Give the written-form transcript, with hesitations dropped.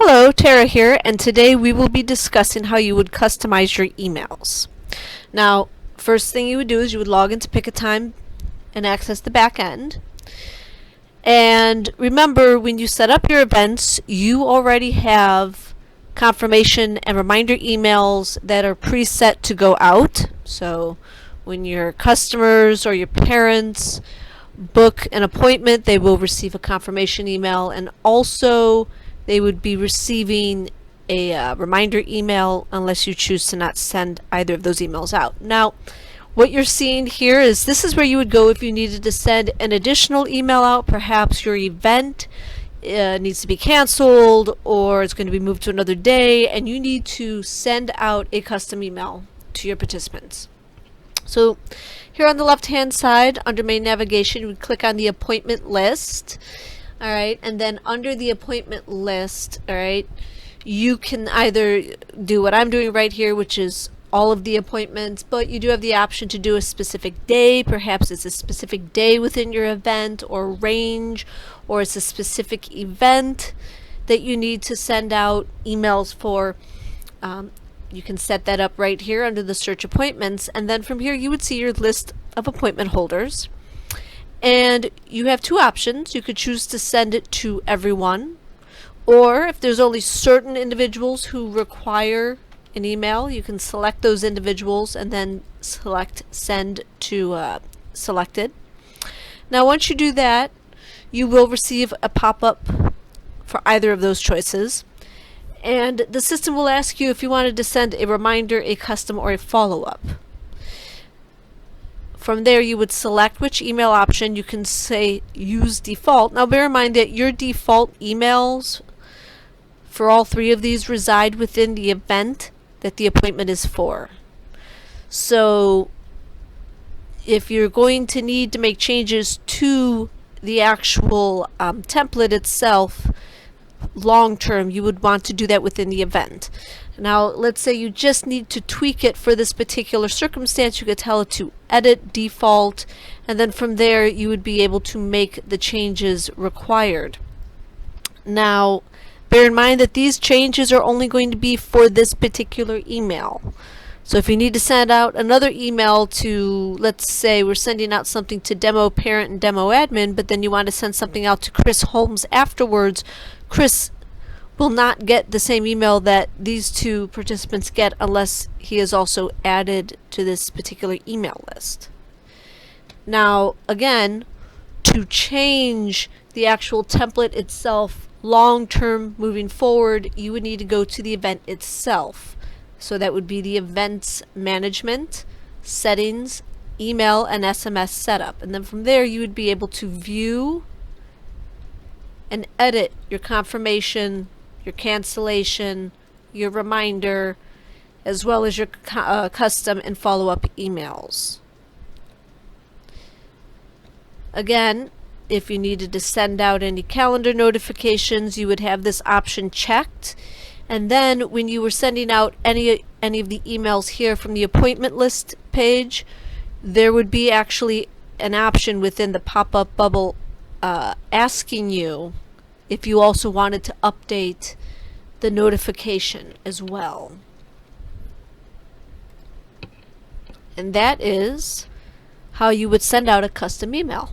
Hello, Tara here, and today we will be discussing how you would customize your emails. Now, first thing you would do is you would log into Pick a Time and access the back end. And remember, when you set up your events, you already have confirmation and reminder emails that are preset to go out. So when your customers or your parents book an appointment, they will receive a confirmation email, and also they would be receiving a reminder email unless you choose to not send either of those emails out. Now, what you're seeing here is this is where you would go if you needed to send an additional email out. Perhaps your event needs to be canceled or it's going to be moved to another day, and you need to send out a custom email to your participants. So here on the left hand side under main navigation, you would click on the appointment list. Alright, and then under the appointment list, alright, you can either do what I'm doing right here, which is all of the appointments, but you do have the option to do a specific day. Perhaps it's a specific day within your event or range, or it's a specific event that you need to send out emails for. You can set that up right here under the search appointments, and then from here you would see your list of appointment holders. And you have two options. You could choose to send it to everyone, or if there's only certain individuals who require an email, you can select those individuals and then select send to selected. Now once you do that, you will receive a pop-up for either of those choices, and the system will ask you if you wanted to send a reminder, a custom, or a follow-up. From there, you would select which email option. You can say use default. Now bear in mind that your default emails for all three of these reside within the event that the appointment is for. So if you're going to need to make changes to the actual template itself long term, you would want to do that within the event. Now let's say you just need to tweak it for this particular circumstance. You could tell it to edit default, and then from there you would be able to make the changes required. Now bear in mind that these changes are only going to be for this particular email. So if you need to send out another email to, let's say we're sending out something to demo parent and demo admin, but then you want to send something out to Chris Holmes afterwards, Chris will not get the same email that these two participants get unless he is also added to this particular email list. Now again, to change the actual template itself long term moving forward, you would need to go to the event itself. So that would be the events management, settings, email, and SMS setup. And then from there you would be able to view and edit your confirmation, your cancellation, your reminder, as well as your custom and follow-up emails. Again, if you needed to send out any calendar notifications, you would have this option checked. And then when you were sending out any of the emails here from the appointment list page, there would be actually an option within the pop-up bubble asking you if you also wanted to update the notification as well. And that is how you would send out a custom email.